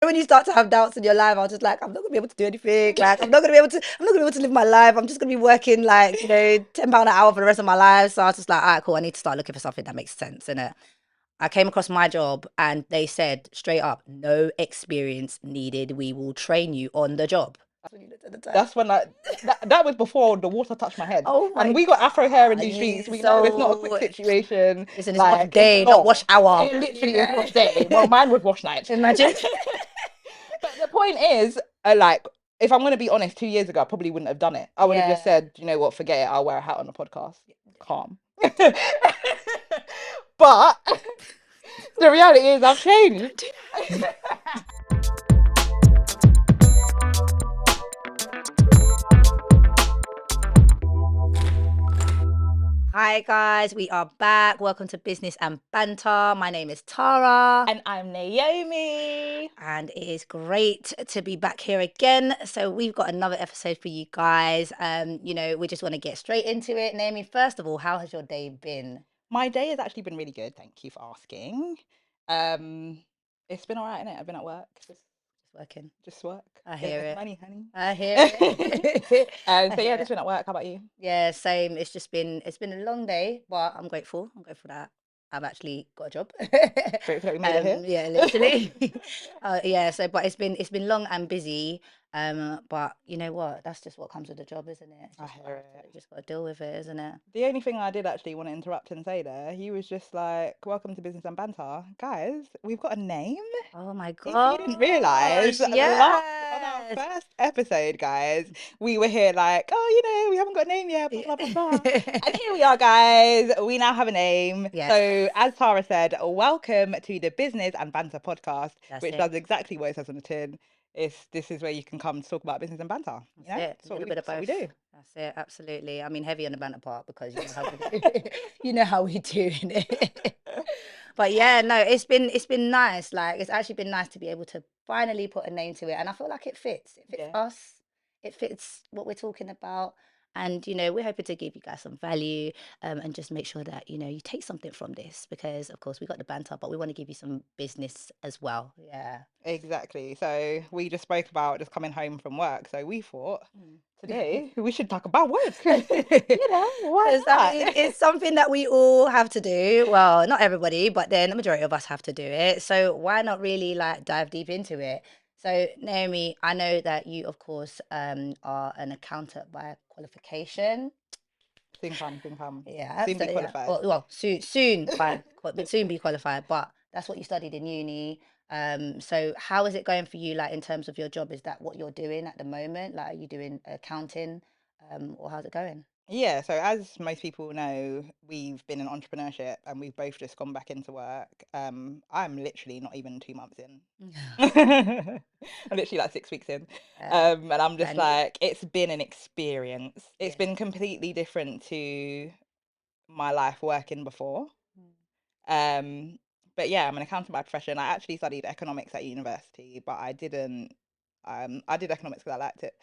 When you start to have doubts in your life, I was just like, I'm not gonna be able to do anything. Like, I'm not gonna be able to live my life. I'm just gonna be working like, £10 an hour for the rest of my life. So I was just like, all right, cool. I need to start looking for something that makes sense, innit? I came across my job and they said straight up, no experience needed. We will train you on the job. That's when you looked at the time. That's when that was before the water touched my head. Oh And my we got afro hair in God. these streets. You We know it's not a quick so situation. listen, it's wash Like, it's day, not wash long. hour. It literally is wash day. Well, mine was wash night. Imagine. But the point is, like, if I'm going to be honest, 2 years ago, I probably wouldn't have done it. I would have just Yeah. said, you know what, forget it. I'll wear a hat on the podcast. Calm. But the reality is, I've changed. Don't do Hi guys, we are back. Welcome to Business and Banter. My name is Tara. And I'm Naomi. And it is great to be back here again. So we've got another episode for you guys. We just want to get straight into it. Naomi, first of all, how has your day been? My day has actually been really good. Thank you for asking. Um, it's been all right, innit? I've been at work, Just working. just work, I hear getting it. money, honey. I hear it. I So yeah, hear just it. been at work. How about you? Yeah, same. It's been a long day, but I'm grateful. I'm grateful that I've actually got a job. Grateful that we made it here. Yeah, literally. Yeah, so but it's been long and busy. But you know what? That's just what comes with the job, isn't it? I hear it. Just gotta deal with it, isn't it? The only thing I did actually want to interrupt and say there, he was just like, "Welcome to Business and Banter, guys. We've got a name. Oh my If you didn't realize, gosh, on our yes. first episode, guys, we were here like, oh, we haven't got a name yet, blah, blah, blah, blah. And here we are, guys. We now have a name. Yes, So, as Tara said, welcome to the Business and Banter podcast, that's which it. does exactly what it says on the tin. This is where you can come to talk about business and banter. That's it. A little bit of That's what we both. do. That's it. Absolutely. I mean, heavy on the banter part because you know how we do. You know how we do it. But yeah, no, it's been nice. Like it's actually been nice to be able to finally put a name to it, and I feel like it fits. It fits Yeah. us. It fits what we're talking about. And we're hoping to give you guys some value, and just make sure that you take something from this because, of course, we got the banter, but we want to give you some business as well. Yeah. Exactly. So we just spoke about just coming home from work. So we thought Mm. today we should talk about work. Why Because I mean, not? it's something that we all have to do. Well, not everybody, but then the majority of us have to do it. So why not really like dive deep into it? So Naomi, I know that you, of course, are an accountant by qualification. Soon come. Yeah, Soon so be yeah. qualified. Well, soon be qualified. But that's what you studied in uni. So how is it going for you? Like in terms of your job, is that what you're doing at the moment? Like, are you doing accounting? Or how's it going? Yeah, so as most people know, we've been in entrepreneurship and we've both just gone back into work. I'm literally not even 2 months in. I'm literally like 6 weeks in. And I'm just Brand new. like, it's been an experience. It's Yes. been completely different to my life working before. Um, but yeah, I'm an accountant by profession. I actually studied economics at university, but I didn't. I did economics because I liked it.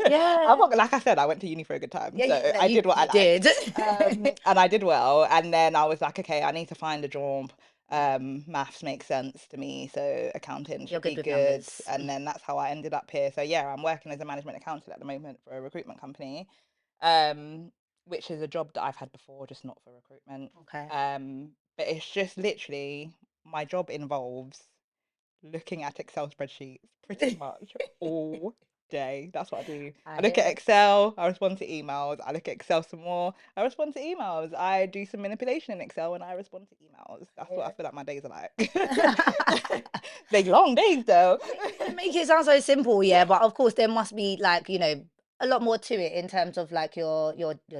Yeah. Like I said, I went to uni for a good time, Yeah, so no, I did what I you did. liked. And I did well. And then I was like, okay, I need to find a job. Maths makes sense to me, so accounting You're should good be with good. numbers. And then that's how I ended up here. So yeah, I'm working as a management accountant at the moment for a recruitment company. Um, which is a job that I've had before, just not for recruitment. Okay. But it's just literally my job involves looking at Excel spreadsheets pretty much all day. That's what I do. I I look at hear it. Excel, I respond to emails, I look at Excel some more, I respond to emails, I do some manipulation in Excel and I respond to emails. I That's what I hear feel like my days are it. like. They long days though. You make it sound so simple, yeah, but of course there must be like, a lot more to it in terms of like your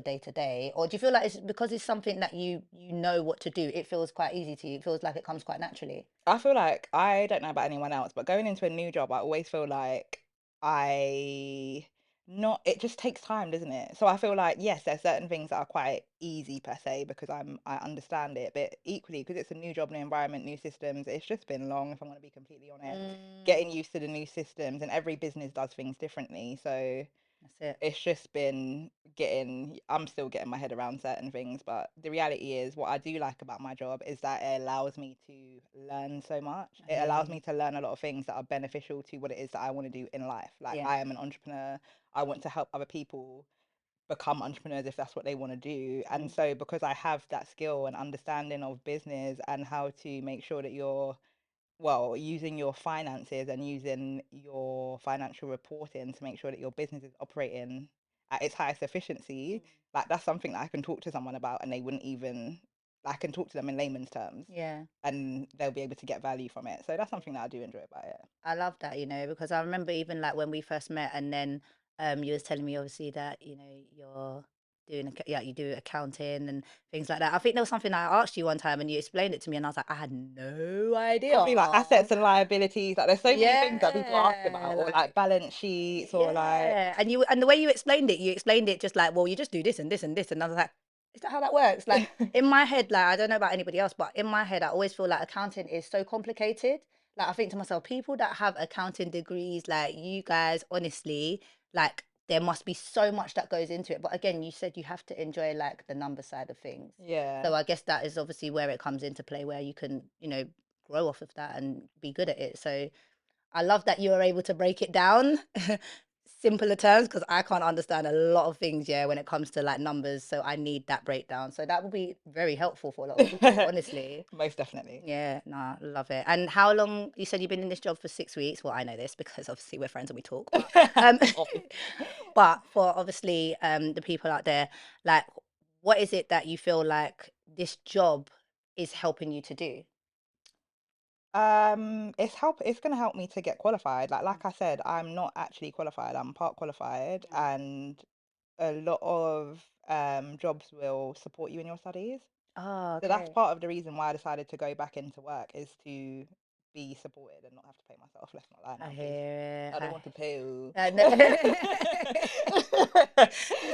day to day. Or do you feel like it's because it's something that you know what to do, it feels quite easy to you. It feels like it comes quite naturally. I feel like I don't know about anyone else, but going into a new job, I always feel like I not it just takes time, doesn't it? So I feel like yes, there's certain things that are quite easy per se because I understand it, but equally because it's a new job, new environment, new systems, it's just been long if I'm going to be completely honest. Mm, Getting used to the new systems and every business does things differently. So That's it. It's just been I'm still getting my head around certain things, but the reality is what I do like about my job is that it allows me to learn so much. I It hear allows you. me to learn a lot of things that are beneficial to what it is that I want to do in life. Like, Yeah. I am an entrepreneur. I want to help other people become entrepreneurs if that's what they want to do. And Mm. so because I have that skill and understanding of business and how to make sure that you're well, using your finances and using your financial reporting to make sure that your business is operating at its highest efficiency, Mm. like that's something that I can talk to someone about and they wouldn't even, I can talk to them in layman's terms Yeah. and they'll be able to get value from it. So that's something that I do enjoy about it. I love that, because I remember even like when we first met, and then you was telling me obviously that you're doing yeah, you do accounting and things like that. I think there was something I asked you one time and you explained it to me and I was like, I had no idea. Probably like assets and liabilities, like there's so many things that people ask about, Yeah, or like like balance sheets, or like, yeah. And the way you explained it just like, well, you just do this and this and this. And I was like, is that how that works? Like in my head, like I don't know about anybody else, but in my head, I always feel like accounting is so complicated. Like I think to myself, people that have accounting degrees, like you guys, honestly, like there must be so much that goes into it. But again, you said you have to enjoy like the number side of things. yeah. So I guess that is obviously where it comes into play, where you can, grow off of that and be good at it. So I love that you are able to break it down simpler terms because I can't understand a lot of things, yeah, when it comes to like numbers. So I need that breakdown. So that will be very helpful for a lot of people, honestly. Most definitely. Yeah, no, love it. And how long you said you've been in this job for 6 weeks? Well, I know this because obviously we're friends and we talk, but Obviously. but for obviously the people out there, like what is it that you feel like this job is helping you to do? It's gonna help me to get qualified. Like I said, I'm not actually qualified. I'm part qualified, Mm. and a lot of jobs will support you in your studies. Oh, So that's okay. part of the reason why I decided to go back into work is to be supported and not have to pay myself. Let's not lie I now, because hear it. I don't want to pay you. No.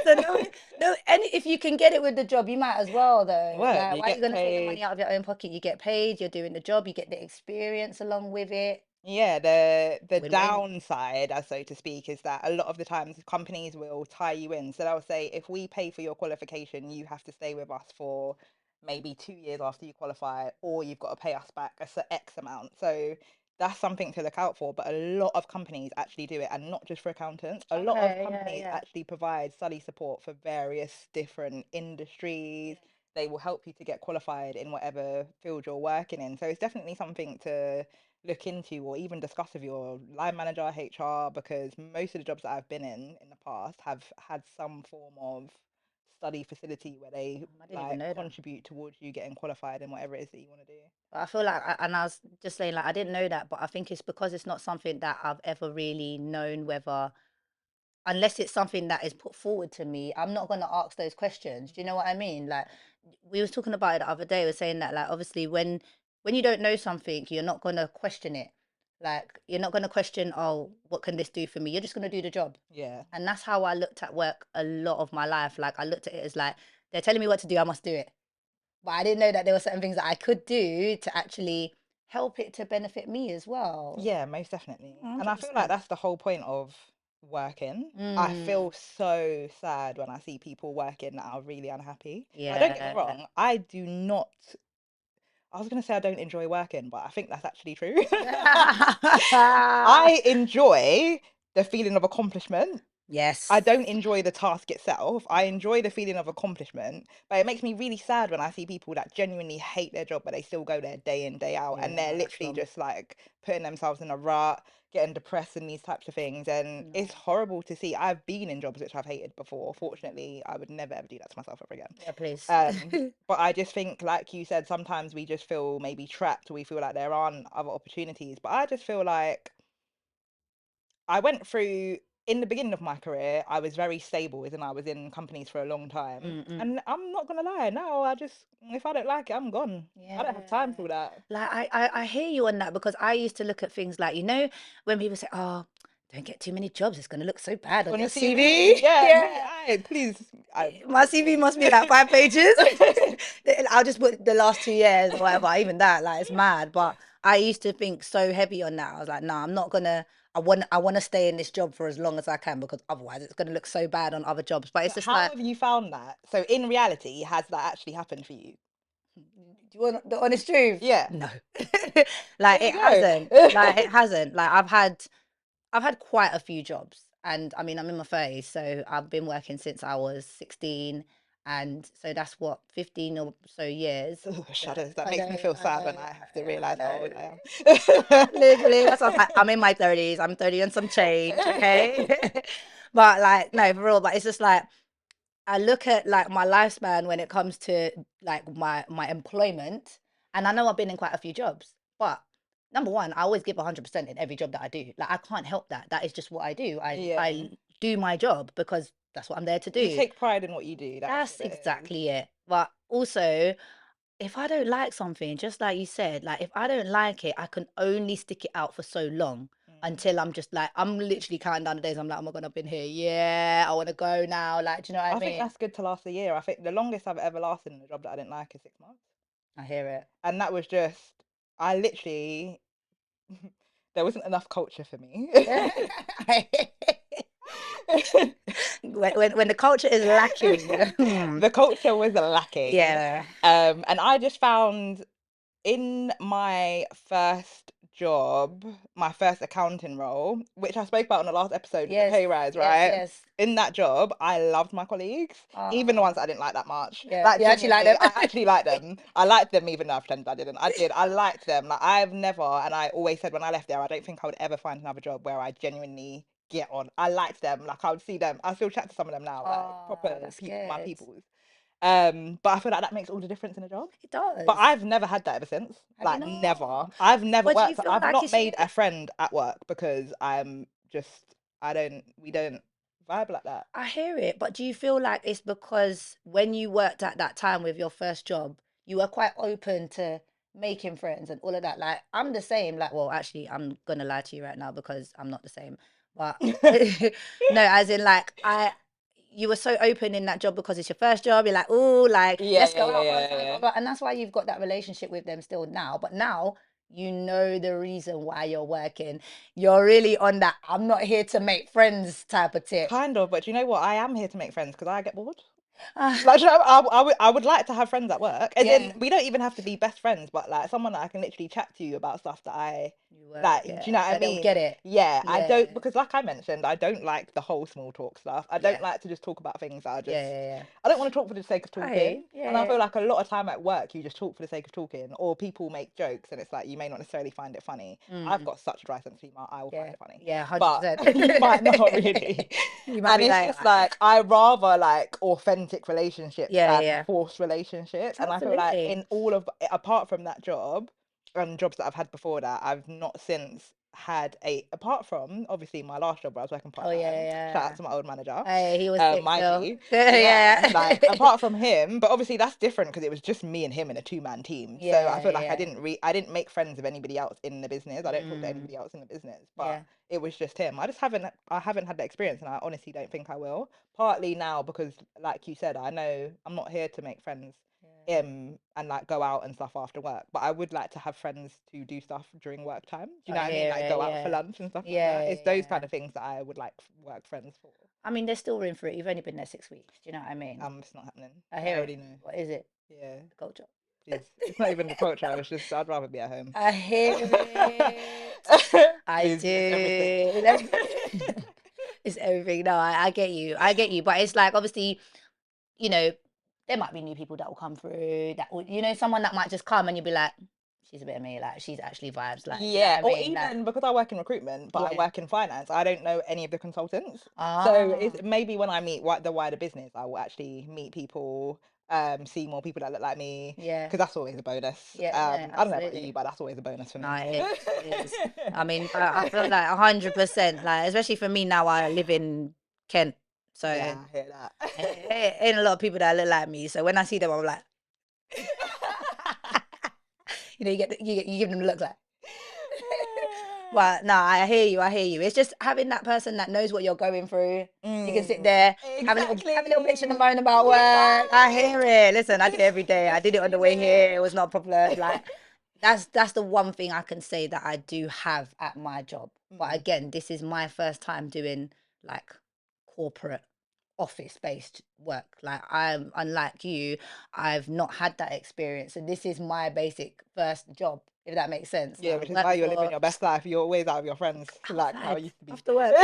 So no, no. And if you can get it with the job, you might as well, though. What? Like, You why are you get gonna take the money paid. out of your own pocket? You get paid. You're doing the job. You get the experience along with it. Yeah, the Win-win. downside, as so to speak, is that a lot of the times companies will tie you in. So they'll say, if we pay for your qualification, you have to stay with us for maybe 2 years after you qualify, or you've got to pay us back X amount. So that's something to look out for. But a lot of companies actually do it, and not just for accountants. A lot of Okay. Yeah. companies Yeah. actually provide study support for various different industries. They will help you to get qualified in whatever field you're working in. So it's definitely something to look into or even discuss with your line manager, HR, because most of the jobs that I've been in the past have had some form of study facility where they I didn't even like know that. contribute towards you getting qualified in whatever it is that you want to do. I feel like, and I was just saying, like, I didn't know that, but I think it's because it's not something that I've ever really known whether unless it's something that is put forward to me, I'm not going to ask those questions. Do you know what I mean? Like we was talking about it the other day. We're saying that like obviously when you don't know something, you're not going to question it. Like you're not going to question, oh, what can this do for me? You're just going to do the job. Yeah. And that's how I looked at work a lot of my life. Like I looked at it as like they're telling me what to do, I must do it. But I didn't know that there were certain things that I could do to actually help it to benefit me as well. Yeah, most definitely. And I feel like 100%. that's the whole point of working. I Mm, feel so sad when I see people working that are really unhappy. Now, don't get me yeah. wrong, I do not I was going to say I don't enjoy working, but I think that's actually true. I enjoy the feeling of accomplishment. I Yes. don't enjoy the task itself. I enjoy the feeling of accomplishment, but it makes me really sad when I see people that genuinely hate their job, but they still go there day in, day out, Yeah, and they're no, that's literally wrong. just like putting themselves in a rut, getting depressed and these types of things. And it's No. horrible to see. I've been in jobs which I've hated before. Fortunately, I would never ever do that to myself ever again. Yeah, please. But I just think, like you said, sometimes we just feel maybe trapped, or we feel like there aren't other opportunities. But I just feel like I went through in the beginning of my career, I was very stable, as in I was in companies for a long time. Mm-mm. And I'm not gonna lie, now I just if I don't like it, I'm gone. I don't have time Yeah. for that. Like I hear you on that because I used to look at things like, when people say, oh, don't get too many jobs, it's gonna look so bad on On a your CV, CV. yeah, me, Yeah. please, I My CV must be like 5 pages. I'll just put the last 2 years or whatever. Even that, like, it's mad. But I used to think so heavy on that. I was like, no, I'm not gonna. I want to stay in this job for as long as I can because otherwise it's going to look so bad on other jobs. But it's But just how like, have you found that? So in reality, has that actually happened for you? do you want the honest truth? Yeah. No, There like we it hasn't. go. Like it hasn't. Like I've had quite a few jobs, and I mean I'm in my 30s, so I've been working since I was 16, and so that's what 15 or so years. Ooh, shudders. That I makes know, me feel I sad know, when I have to I realize how know. old I am. Literally, that's what I was like. I'm in my 30s. I'm 30 and some change, okay? But like, no, for real. But it's just like I look at like my lifespan when it comes to like my employment, and I know I've been in quite a few jobs, but number one, I always give 100% in every job that I do. Like I can't help that. That is just what I do. I Yeah. I do my job because that's what I'm there to You do. take pride in what you do. That's That's what it is. exactly it. But also, if I don't like something, just like you said, like if I don't like it, I can only stick it out for so long Mm. until I'm just like, I'm literally counting down the days. I'm like, oh my God, I've been here. Yeah, I want to go now. Like, do you know what I I think mean? that's good to last a year. I think the longest I've ever lasted in a job that I didn't like is 6 months. I hear it. And that was just, I literally, there wasn't enough culture for me. When the culture is lacking, The culture was lacking. yeah. And I just found in my first job, my first accounting role, which I spoke about on the last episode with the Yes, pay rise, yes, right? yes. In that job, I loved my colleagues, even the ones Oh, I didn't like that much. yeah. Like You actually like genuinely, them? I actually liked them. I liked them even though I pretended I didn't. I did. I liked them. Like I've never, and I always said when I left there, I don't think I would ever find another job where I genuinely get on. I liked them. Like I would see them. I still chat to some of them now, like Oh, proper that's people, my good. peoples. But I feel like that makes all the difference in a job. It But does. I've never had that ever since. Have you Like not? never. I've never But do you worked. feel I've like not it's made a it? friend at work because I'm just. I don't. We don't vibe like that. I hear it, but do you feel like it's because when you worked at that time with your first job, you were quite open to making friends and all of that? Like, I'm the same. Like, well, actually, I'm gonna lie to you right now because I'm not the same. But no, as in, like, you were so open in that job because it's your first job. You're like, oh, like, Yeah, let's yeah, go yeah, out for a yeah, drink, blah, yeah. blah. And that's why you've got that relationship with them still now. But now you know the reason why you're working. You're really on that. I'm not here to make friends type of tip. Kind of, but do you know what? I am here to make friends because I get bored. Ah, Like, do you know, I would like to have friends at work. As in, yeah, we don't even have to be best friends, but like someone that I can literally chat to you about stuff that I you work, like. Do you know yeah. what I That they'll get mean? it. Yeah, I Yeah, don't because, like I mentioned, I don't like the whole small talk stuff. I don't yeah, like to just talk about things that are yeah, just. yeah, yeah. I don't want to talk for the sake of I hear talking. you. Yeah, And I yeah, feel like a lot of time at work, you just talk for the sake of talking, or people make jokes, and it's like you may not necessarily find it funny. I've mm, got such a dry sense of humor, I will find yeah, it funny, yeah, but 100%. you might not really. You might And be it's like, just like I rather like authentic relationships yeah, yeah, than yeah. forced relationships. And I feel like Absolutely. in all of apart from that job and jobs that I've had before that, I've not since had a apart from obviously my last job where I was working Oh, part yeah, time. Shout out yeah. to my old manager, Hey, he was sick my still. G. Yeah, Yeah. like apart from him, but obviously that's different because it was just me and him in a two-man team. So I Yeah, feel like yeah. I didn't make friends with anybody else in the business. I don't talk to Mm, anybody else in the business, but yeah, it was just him. I haven't had the experience and I honestly don't think I will. Partly now because like you said, I know I'm not here to make friends yeah. and like go out and stuff after work. But I would like to have friends to do stuff during work time. Do you I know what I mean? hear Like it. go out for Yeah, lunch and stuff like that. yeah, It's those kind yeah. of things that I would like work friends for. I mean, there's still room for it. You've only been there 6 weeks. Do you know what I mean? It's not happening. I I hear it. already know. What is it? Yeah. The culture. Please. It's not even the culture. It's just I'd rather be at home. I hear it. I Please, it's everything. do. It's everything. No, I get you. I get you. But it's like obviously, you know, there might be new people that will come through. That will, someone that might just come and you'll be like, she's a bit of me. Like she's actually vibes. Like, do you know what Yeah, I or mean? Like, even because I work in recruitment, but I yeah. work in finance, I don't know any of the consultants. So Ah, it's maybe when I meet the wider business, I will actually meet people, see more people that look like me, yeah. because that's always a bonus. Yeah. No, I don't know about you, absolutely. but that's always a bonus for No, me. it is. It is. I mean, I feel like 100%. Like, especially for me now, I live in Kent, so Yeah, I hear ain't a lot of people that look like me. So when I see them, I'm like, that. you give them the look like. But no, I hear you. I hear you. It's just having that person that knows what you're going through. You can sit there, have a little bitch in the Exactly. moan about work. I Yeah. hear it. Listen, I do it every day. I did it on the way here. It was not a problem. Like, That's the one thing I can say that I do have at my job. But Mm. again, this is my first time doing like corporate office based work. Like I'm unlike you, I've not had that experience. And this is my basic first job, if that makes sense. Yeah, Like which I is why worked you're living for your best life. You're always out with your friends, like how outside it used to be. after work.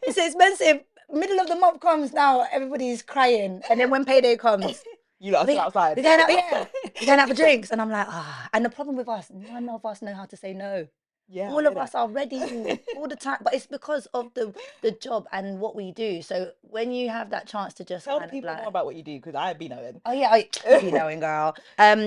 It's expensive. Middle of the month comes now, everybody's crying. And then when payday comes, You lot are still we outside. we're going out, yeah. We're going out for drinks. And I'm like, ah. And the problem with us, none of us know how to say no. Yeah, I All hear of us that. are ready all the time, but it's because of the job and what we do. So when you have that chance to just Tell the kind of people more like, about what you do because I be knowing. oh yeah, you be knowing, girl.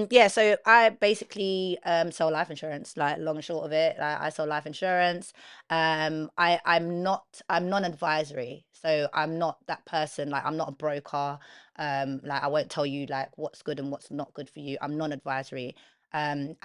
Yeah, so I basically sell life insurance, like long and short of it. Like, I sell life insurance. I'm non-advisory, so I'm not that person. Like I'm not a broker. Like I won't tell you like what's good and what's not good for you. I'm non-advisory. And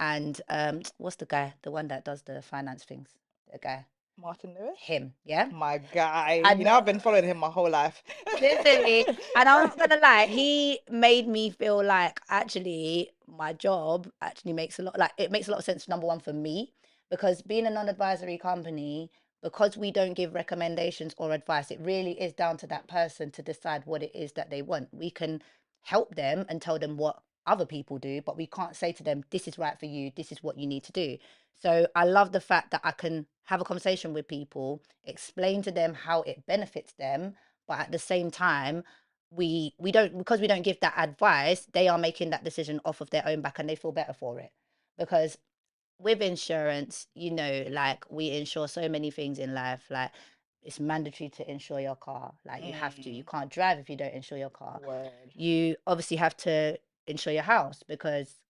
what's the guy, the one that does the finance things? The guy, Martin Lewis? him, yeah. My guy. I You know, know. I've been following him my whole life. Literally. And I'm not gonna lie, he made me feel like actually my job actually makes a lot like it makes a lot of sense, number one, for me, because being a non-advisory company, because we don't give recommendations or advice, it really is down to that person to decide what it is that they want. We can help them and tell them what other people do, but we can't say to them, this is right for you, this is what you need to do. So I love the fact that I can have a conversation with people, explain to them how it benefits them, but at the same time, we don't, because we don't give that advice, they are making that decision off of their own back and they feel better for it. Because with insurance, like we insure so many things in life. Like it's mandatory to insure your car. Like you have to. You Mm, can't drive if you don't insure your car. word. You obviously have to insure your house because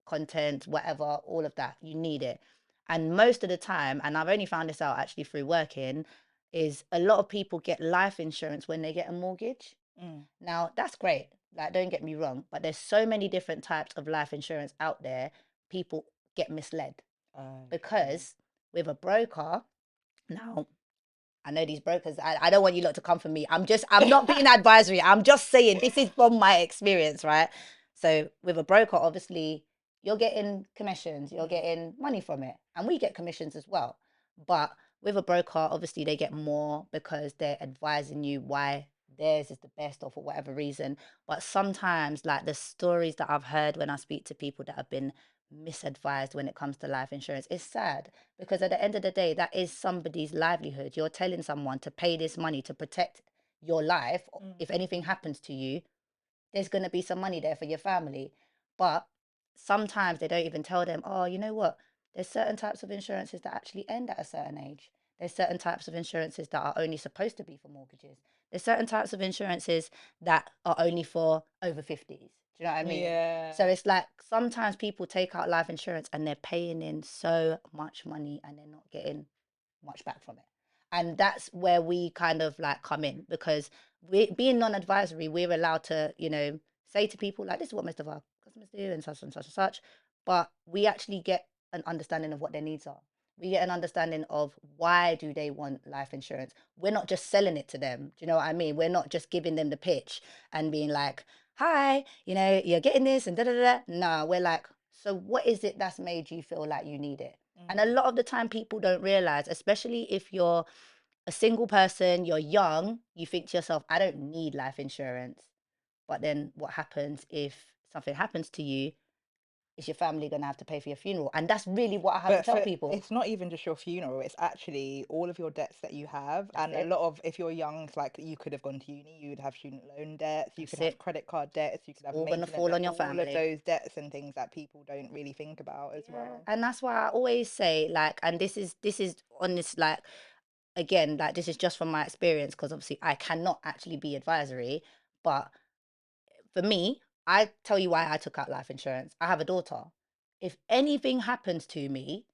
content, whatever, all of that, you need it. And most of the time, and I've only found this out actually through working, is a lot of people get life insurance when they get a mortgage. Mm. Now, that's great. Like, don't get me wrong, but there's so many different types of life insurance out there. People get misled Okay. because with a broker, now I know these brokers, I don't want you lot to come for me. I'm not being advisory. I'm just saying this is from my experience, right? So with a broker, obviously, you're getting commissions, you're Mm. getting money from it. And we get commissions as well. But with a broker, obviously, they get more because they're advising you why theirs is the best or for whatever reason. But sometimes, like the stories that I've heard when I speak to people that have been misadvised when it comes to life insurance, it's sad because at the end of the day, that is somebody's livelihood. You're telling someone to pay this money to protect your life. If anything Mm. happens to you, there's going to be some money there for your family. But sometimes they don't even tell them, oh, you know what? There's certain types of insurances that actually end at a certain age. There's certain types of insurances that are only supposed to be for mortgages. There's certain types of insurances that are only for over 50s. Do you know what I mean? So Yeah. it's like sometimes people take out life insurance and they're paying in so much money and they're not getting much back from it. And that's where we kind of like come in because we being non-advisory, we're allowed to, say to people like this is what most of our customers do and such and such and such. But we actually get an understanding of what their needs are. We get an understanding of why do they want life insurance. We're not just selling it to them. Do you know what I mean? We're not just giving them the pitch and being like, hi, you're getting this and da da da. No, we're like, so what is it that's made you feel like you need it? And a Mm. lot of the time, people don't realize, especially if you're a single person, you're young, you think to yourself, I don't need life insurance. But then what happens if something happens to you? Is your family going to have to pay for your funeral? And that's really what I have to But tell for people. it's not even just your funeral, it's actually all of your debts that you have. That's And a it. lot of, if you're young, it's like you could have gone to uni, you would have student loan debts, you That's could have it. credit card debts, you It's could have all going to maintenance fall debt, on your all of family. those debts and things that people don't really think about as Yeah. well. And that's why I always say, like, and this is on this, like, again, like, this is just from my experience, because obviously I cannot actually be advisory. But for me, I tell you why I took out life insurance. I have a daughter. If anything happens to me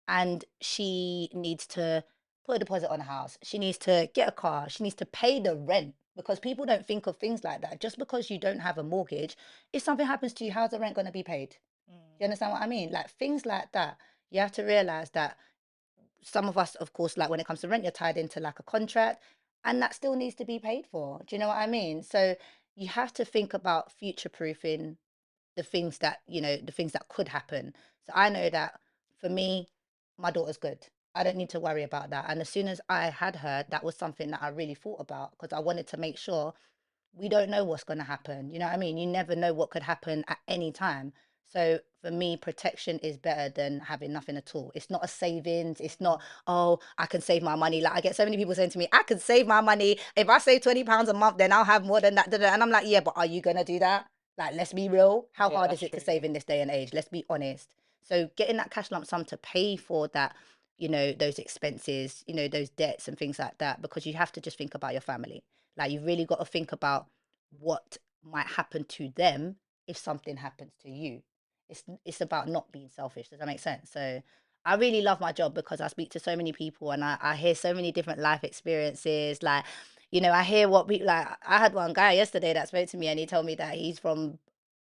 and she needs to put a deposit on a house, she needs to get a car, she needs to pay the rent, because people don't think of things like that. Just because you don't have a mortgage, if something happens to you, how's the rent going to be paid? Mm. You understand what I mean? Like things like that. You have to realize that some of us, of course, like when it comes to rent, you're tied into like a contract and that still needs to be paid for. Do you know what I mean? So you have to think about future proofing the things that, the things that could happen. So I know that for me, my daughter's good. I don't need to worry about that. And as soon as I had her, that was something that I really thought about, because I wanted to make sure we don't know what's going to happen. You know what I mean? You never know what could happen at any time. So for me, protection is better than having nothing at all. It's not a savings. It's not, oh, I can save my money. Like, I get so many people saying to me, I can save my money. If I save £20 a month, then I'll have more than that. Da, da, da. And I'm like, yeah, but are you going to do that? Like, let's be real. How Yeah, hard is that's it to true. save in this day and age? Let's be honest. So getting that cash lump sum to pay for that, those expenses, those debts and things like that, because you have to just think about your family. Like, you've really got to think about what might happen to them if something happens to you. It's about not being selfish. Does that make sense? So I really love my job because I speak to so many people, and I hear so many different life experiences. Like, I hear what people like. I had one guy yesterday that spoke to me, and he told me that he's from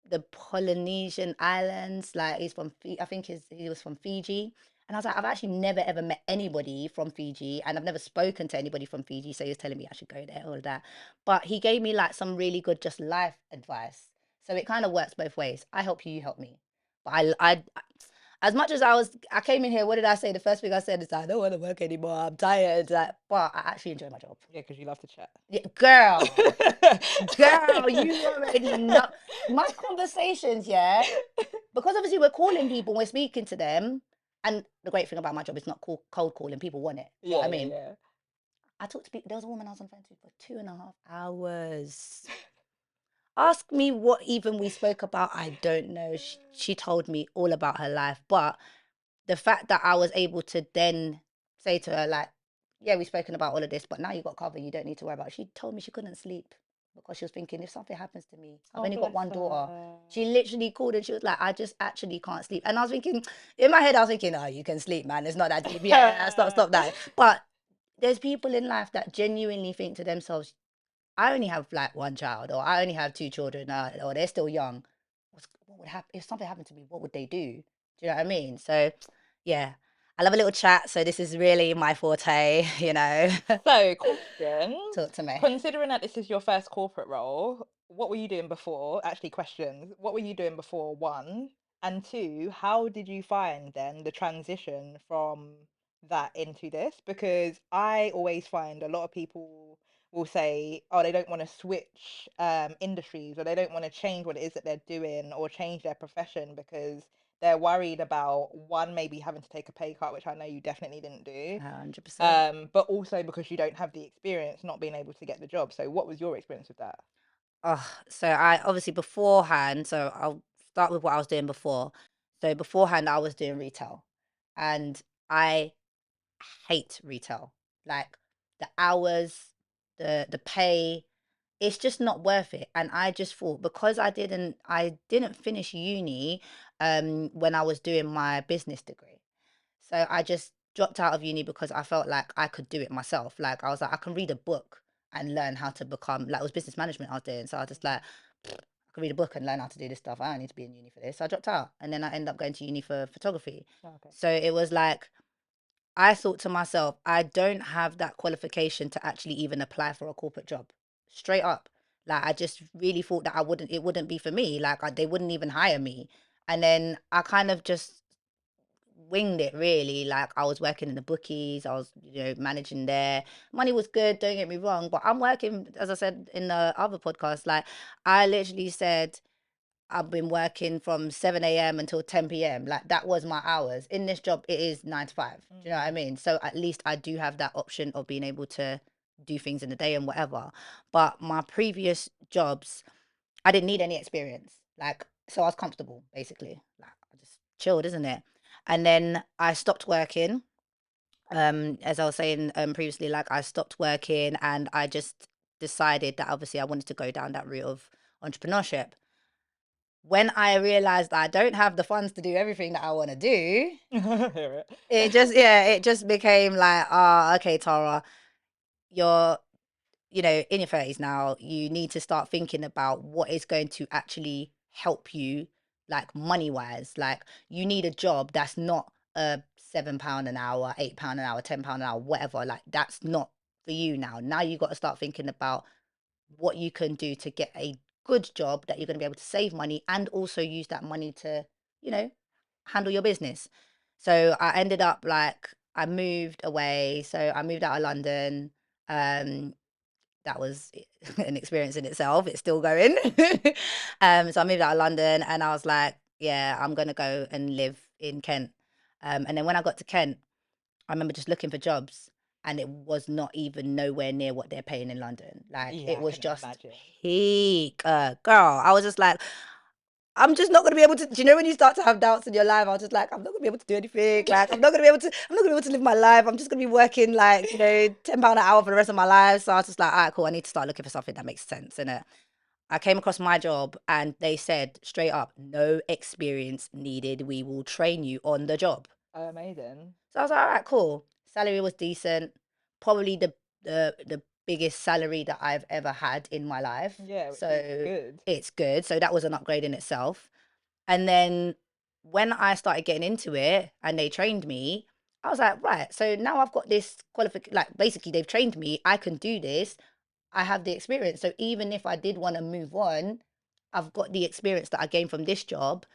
the Polynesian islands. Like, he's from, I think he was from Fiji. And I was like, I've actually never ever met anybody from Fiji, and I've never spoken to anybody from Fiji. So he was telling me I should go there, all of that. But he gave me like some really good just life advice. So it kind of works both ways. I help you, you help me. But as much as I came in here, what did I say? The first thing I said is, I don't want to work anymore. I'm tired. Like, but I actually enjoy my job. Yeah, because you love to chat. Yeah, girl, you already know my conversations, yeah. Because obviously we're calling people, we're speaking to them, and the great thing about my job is not cold calling. People want it. You know what Yeah, I yeah, mean? yeah. I talked to people. There was a woman I was on the phone to for 2.5 hours. Ask me what even we spoke about. I don't know. She told me all about her life, but the fact that I was able to then say to her, like, yeah, we've spoken about all of this, but now you got cover. You don't need to worry about it. She told me she couldn't sleep because she was thinking, if something happens to me, I've Oh, only got bless one daughter. her. She literally called and she was like, I just actually can't sleep. And I was thinking, in my head, I was thinking, oh, you can sleep, man. It's not that deep. Yeah, stop that. But there's people in life that genuinely think to themselves, I only have like one child, or I only have two children, or they're still young. What would happen if something happened to me? What would they do? Do you know what I mean? So, yeah, I love a little chat. So this is really my forte. So, questions. Talk to me. Considering that this is your first corporate role, what were you doing before? Actually, questions. What were you doing before, one? And two, how did you find then the transition from that into this? Because I always find a lot of people will say, oh, they don't want to switch industries, or they don't want to change what it is that they're doing or change their profession because they're worried about one, maybe having to take a pay cut, which I know you definitely didn't do, 100%. but also because you don't have the experience, not being able to get the job. So what was your experience with that? Oh, so I obviously beforehand, so I'll start with what I was doing before. So beforehand, I was doing retail, and I hate retail. Like, the hours, the pay, it's just not worth it. And I just thought, because I didn't finish uni when I was doing my business degree. So I just dropped out of uni because I felt like I could do it myself. Like, I was like, I can read a book and learn how to become, like, it was business management I was doing. So I was just like, I can read a book and learn how to do this stuff. I don't need to be in uni for this. So I dropped out, and then I ended up going to uni for photography. Okay. So it was like, I thought to myself, I don't have that qualification to actually even apply for a corporate job. Straight up. Like, I just really thought that it wouldn't be for me. Like, they wouldn't even hire me. And then I kind of just winged it, really. Like, I was working in the bookies, I was, managing there. Money was good, don't get me wrong, but I'm working, as I said in the other podcast, like, I literally said, I've been working from 7 a.m. until 10 p.m. Like, that was my hours. In this job, it is 9 to 5. Do you know what I Mm. mean? So at least I do have that option of being able to do things in the day and whatever. But my previous jobs, I didn't need any experience. Like, so I was comfortable, basically. Like, I just chilled, isn't it? And then I stopped working. As I was saying previously, like, I stopped working, and I just decided that obviously I wanted to go down that route of entrepreneurship. When I realized I don't have the funds to do everything that I want to do, Hear it. it just became like, okay, Tara, you're, in your 30s now. You need to start thinking about what is going to actually help you, like, money wise. Like, you need a job that's not a £7 an hour, £8 an hour, £10 an hour, whatever. Like, that's not for you now. Now you got to start thinking about what you can do to get a good job that you're going to be able to save money and also use that money to, you know, handle your business. So I ended up like I moved away. So I moved out of London. Um, that was an experience in itself. It's still going. So I moved out of London and I was like, yeah, I'm gonna go and live in Kent. And then when I got to Kent, I remember just looking for jobs and it was not even nowhere near what they're paying in London. Like Yeah, it I was can just imagine. peak. Girl, I was just like, I'm just not gonna be able to. Do you know when you start to have doubts in your life? I was just like, I'm not gonna be able to do anything. Like, I'm not gonna be able to. I'm not gonna be able to live my life. I'm just gonna be working like £10 an hour for the rest of my life. So I was just like, all right, cool. I need to start looking for something that makes sense. And I came across my job, and they said straight up, no experience needed. We will train you on the job. Oh, amazing. So I was like, all right, cool. Salary was decent. Probably the biggest salary that I've ever had in my life. Yeah, which is So good. it's good. So that was an upgrade in itself. And then when I started getting into it and they trained me, I was like, right, so now I've got this qualification. Like basically, they've trained me. I can do this. I have the experience. So even if I did want to move on, I've got the experience that I gained from this job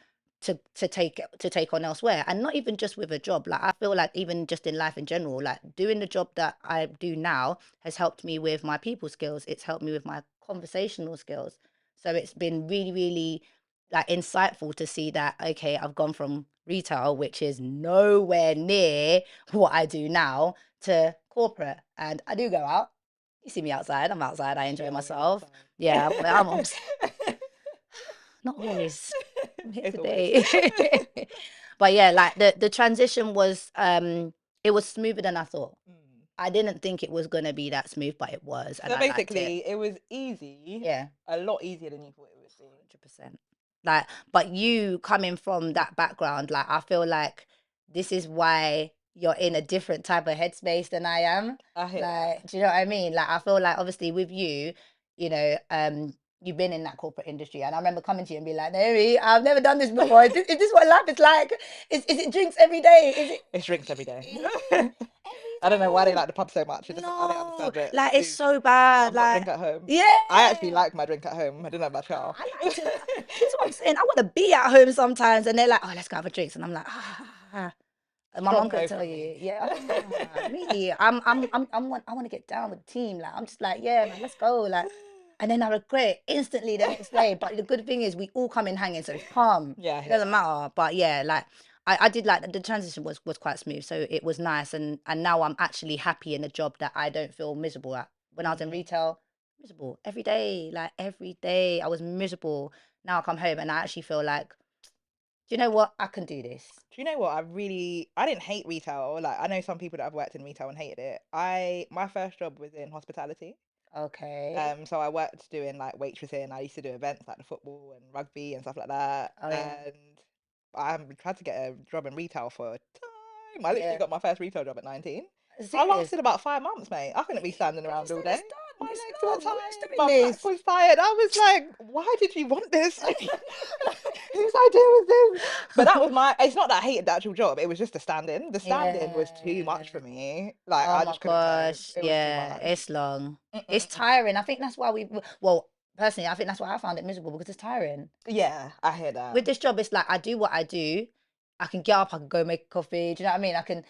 to take on elsewhere. And not even just with a job. Like I feel like even just in life in general, like doing the job that I do now has helped me with my people skills. It's helped me with my conversational skills. So it's been really, really like insightful to see that okay, I've gone from retail, which is nowhere near what I do now, to corporate. And I do go out. You see me outside. I'm outside. I You're enjoy always myself. outside. Yeah, I'm almost, not always. I'm here It's always. today. But yeah, like the transition was it was smoother than I thought. Mm. I didn't think it was gonna be that smooth, but it was, and So I liked it. basically, it was easy, Yeah. a lot easier than you thought it would be. 100%. Like, but you coming from that background, like, I feel like this is why you're in a different type of headspace than I am. I hear Like, that. do you know what I mean? Like, I feel like obviously with you, you've been in that corporate industry, and I remember coming to you and be like, Naomi, I've never done this before. Is this what life is like? Is it drinks every day? Is it? It's drinks every day. Yeah, I don't know why they every day. like the pub so much. It doesn't. I don't No, understand it. like it's Please, so bad. I'm not Like, drink at home. I actually yeah. like my drink at home. I don't know about y'all. I like to. This is what I'm saying. I want to be at home sometimes, and they're like, "Oh, let's go have a drink," and I'm like, "Ah." And my Strong mom could no tell from you, me. yeah, me. I want to get down with the team. Like, I'm just like, yeah, man, let's go. Like, and then I regret it instantly the next day. But the good thing is, we all come in hanging, so it's calm. Yeah, I It hear doesn't that. matter. But yeah, like, I did like the transition was quite smooth, so it was nice, and now I'm actually happy in a job that I don't feel miserable at. When I was in Mm. retail, miserable every day, like every day, I was miserable. Now I come home and I actually feel like, do you know what? I can do this. Do you know what? I didn't hate retail. Like I know some people that have worked in retail and hated it. My first job was in hospitality. Okay. So I worked doing like waitressing. I used to do events like the football and rugby and stuff like that. Oh yeah. And I tried to get a job in retail for a time. I literally Yeah. got my first retail job at 19. I Serious. lasted about 5 months, mate. I couldn't be standing But you around still all it's day. done. My You legs were still it's tired. doing My back this. was tired. I was like, why did you want this? Whose idea was this? But that was it's not that I hated the actual job. It was just the stand-in. The stand-in was too much for Yeah. me. Like, Oh I my just couldn't cope. gosh. It was too Yeah, much. it's long. It's Mm-mm-mm. tiring. I think that's why well, personally, I think that's why I found it miserable because it's tiring. Yeah, I hear that. With this job, it's like I do what I do. I can get up, I can go make a coffee. Do you know what I mean? I can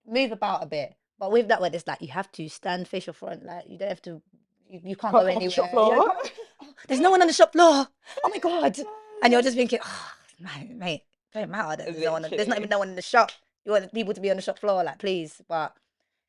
move about a bit. But with that one, it's like you have to stand face your front. Like you don't have to. You can't go Can't come off the shop anywhere. Yeah, floor. come on. Oh, there's no one on the shop floor. Oh my god! And you're just thinking, oh, mate, don't matter that there's no one. There's not even Literally. no one in the shop. You want people to be on the shop floor, like please. But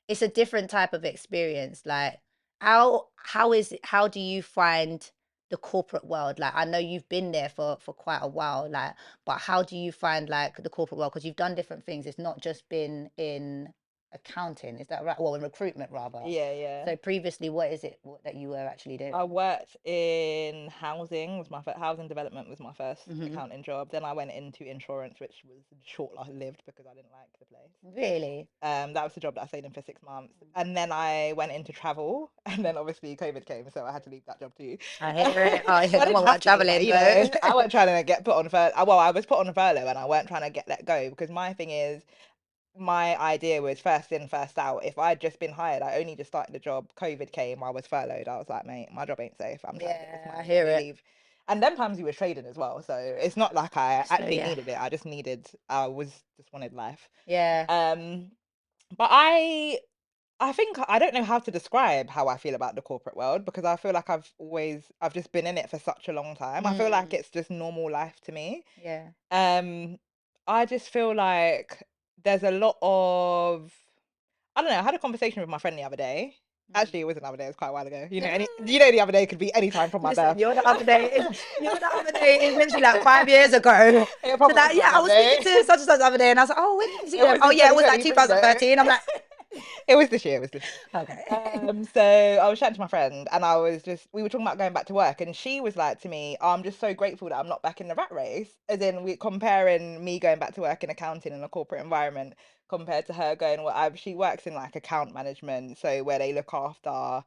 it's a different type of experience. Like how is it, how do you find the corporate world? Like I know you've been there for quite a while, like, but how do you find like the corporate world? Because you've done different things. It's not just been in accounting, is that right? Well, in recruitment rather. Yeah, yeah. So previously, what is it that you were actually I doing? worked in housing. Was my housing development was my first Hmm. accounting job. Then I went into insurance, which was short lived because I didn't like the place. Really? That was the job that I stayed in for 6 months, and then I went into travel, and then obviously COVID came, so I had to leave that job too. I hear it. Oh yeah, Well, I no didn't one have like to, but traveling though. I wasn't trying to get put on furlough. Well, I was put on furlough, and I weren't trying to get let go because my thing is my idea was first in, first out. If I'd just been hired, I only just started the job. COVID came, I was furloughed. I was like, mate, my job ain't safe. I'm trying to get this Yeah, I money. Let hear me it. leave. And them times he was trading as well, so it's not like I So actually yeah. needed it. I just wanted life. Yeah. Um, but I think I don't know how to describe how I feel about the corporate world because I feel like I've just been in it for such a long time. I feel like Mm. it's just normal life to me. Yeah. Um, I just feel like there's a lot of I don't know. I had a conversation with my friend the other day. Mm. Actually, it wasn't the other day. It was quite a while ago. The other day could be any time from my Listen, birth. you're the other day is literally like 5 years ago. It So probably that wasn't the yeah, I other was speaking day. to such and such the other day, and I was like, oh, when did you see It them? was Oh in yeah, it was like 2023 though. 2013. I'm like, It was this year. It was this year. okay. So I was chatting to my friend, and we were talking about going back to work, and she was like to me, "I'm just so grateful that I'm not back in the rat race." As in, we comparing me going back to work in accounting in a corporate environment compared to her going. She works in like account management, so where they look after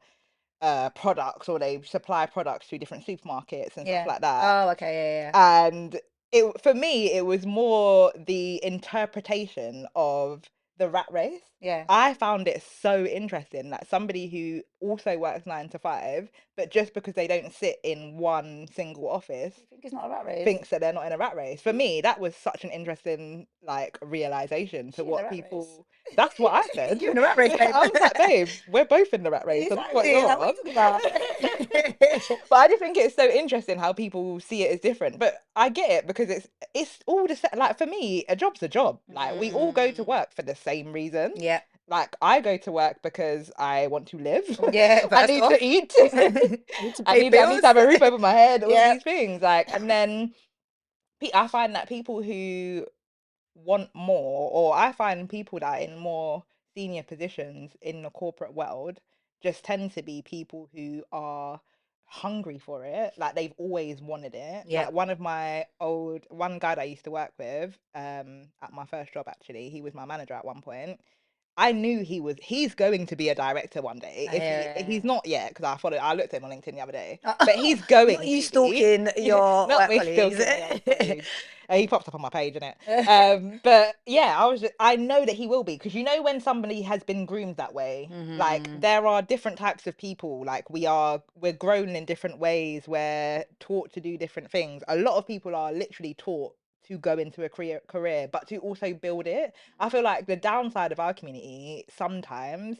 products or they supply products to different supermarkets and stuff Yeah. like that. Oh, okay. Yeah. And it for me, it was more the interpretation of the rat race. Yeah. I found it so interesting that somebody who also works 9 to 5, but just because they don't sit in one single office, You think it's not a rat race? thinks that they're not in a rat race. For me, that was such an interesting like realization to She in the what rat race. people. That's what I said. You in the rat race, babe. I was like, babe, we're both in the rat race. I don't know what Exactly. you're Like, what on. are you talking about? But I just think it's so interesting how people see it as different. But I get it because it's all the same. Like for me, a job's a job. Like we all go to Mm. work for the same reason. Yeah. Like I go to work because I want to live. Yeah. I First need to off, eat. I need to I pay need bills. to have a roof over my head. All of Yeah. these things. Like and then I find that people who want more, or I find people that are in more senior positions in the corporate world just tend to be people who are hungry for it. Like they've always wanted it. Yeah. Like one guy that I used to work with, at my first job actually, he was my manager at one point. I knew he's going to be a director one day. If he's not yet, because I looked at him on LinkedIn the other day, but he's Not going you to be. stalking your Not work me colleagues. stalking my work colleagues. He pops up on my page, innit? But yeah, I know that he will be because when somebody has been groomed that way, like Mm-hmm. there are different types of people. Like we're grown in different ways. We're taught to do different things. A lot of people are literally taught to go into a career, but to also build it. I feel like the downside of our community sometimes.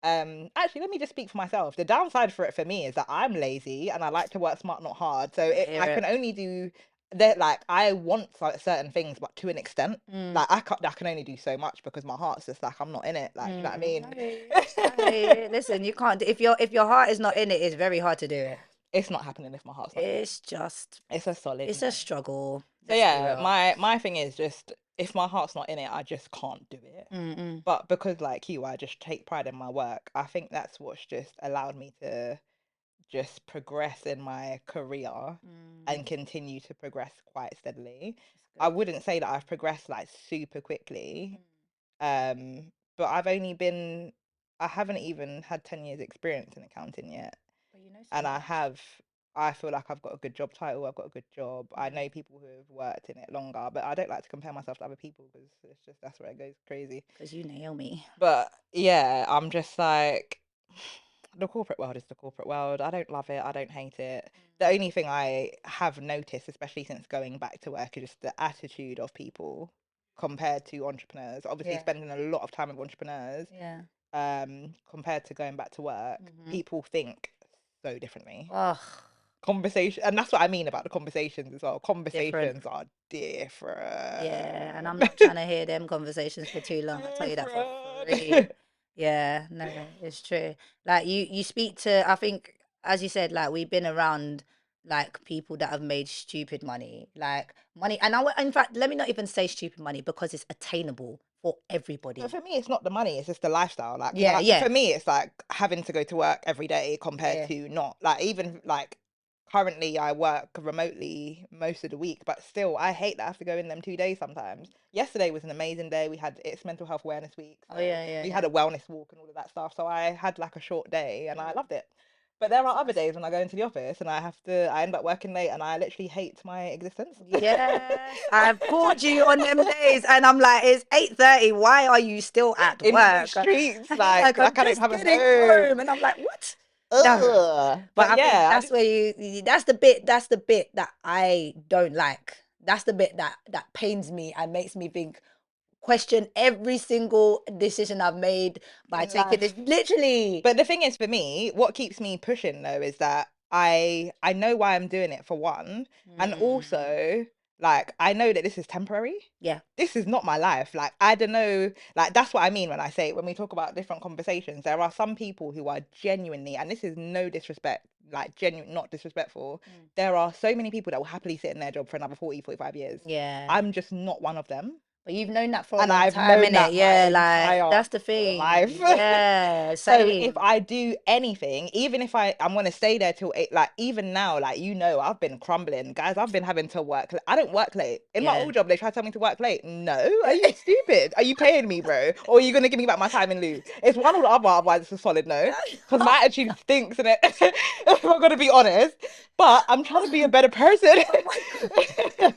Actually, let me just speak for myself. The downside for it for me is that I'm lazy and I like to work smart, not hard. So I hear I can it. only do that. Like I want like certain things, but to an extent. Mm. Like I can only do so much because my heart's just like I'm not in it. Like, you know what I I mean? hear you. I hear you. Listen, you can't. If your heart is not in it, it's very hard to do it. It's not happening if my heart's not in it. It's just, It's a solid it's a no. struggle. So Let's be yeah, real. my thing is just if my heart's not in it, I just can't do it. Mm-mm. But because like you, I just take pride in my work. I think that's what's just allowed me to just progress in my career Mm. and continue to progress quite steadily. That's I good. wouldn't say that I've progressed like super quickly. Mm. But I haven't even had 10 years experience in accounting yet. But you know so And much. I feel like I've got a good job title, I've got a good job. I Mm. know people who have worked in it longer, but I don't like to compare myself to other people because it's just that's where it goes crazy. Because you nail me. But yeah, I'm just like the corporate world is the corporate world. I don't love it. I don't hate it. The only thing I have noticed, especially since going back to work, is just the attitude of people compared to entrepreneurs. Obviously, Yeah. spending a lot of time with entrepreneurs, Yeah. compared to going back to work, Mm-hmm. people think so differently. Ugh, Conversation, and that's what I mean about the conversations as well. different. Conversations are Yeah, and different. I'm not trying to hear them conversations for too long. I tell you that for free. Different. Yeah, no, it's true. Like you speak to, I think, as you said, like we've been around like people that have made stupid money, like money, and in fact, let me not even say stupid money because it's attainable for But everybody. for me, it's not the money; it's just the lifestyle. Like, Yeah, for yeah, me, it's like having to go to work every day compared yeah. to not. Like, even like currently, I work remotely most of the week, but still, I hate that I have to go in them 2 days sometimes. Yesterday was an amazing day. It's Mental Health Awareness Week, Oh so yeah, yeah, we had yeah. a wellness walk and all of that stuff. So I had like a short day, and I Mm. loved it. But there are So other that's days when I go into the office and I end up working late, and I literally hate my existence. yes, I've called you on them days, and I'm like, it's 8:30. Why are you still at In the work? streets, And you're like, like I'm I don't just have a getting home. home, and I'm like, what? No. But But I think yeah, that's where that's the bit that I don't like. That's the bit that pains me and makes me think question every single decision I've made by in taking this life. literally. But the thing is, for me, what keeps me pushing though is that I know why I'm doing it for one, and Mm, also like I know that this is temporary. yeah, This is not my life. Like I don't know. Like that's what I mean when I say when we talk about different conversations. There are some people who are genuinely, and this is no disrespect, like genuine, not disrespectful. mm, There are so many people that will happily sit in their job for another 40, 45 years. yeah. I'm just not one of them. But you've known that for a And long I've time, known innit? that my Yeah, like entire that's the thing. life. Yeah, So if same. I do anything, even if I'm gonna stay there till 8, like even now, like I've been crumbling, guys. I've been having to work. I don't work late. In my Yeah. old job, they try to tell me to work late. No, are you stupid? Are you paying me, bro? Or are you gonna give me back my time in lieu? It's one or the other. Otherwise, it's a solid no. Because my attitude stinks, in it. If I'm gonna be honest, but I'm trying to be a better person. Oh my God.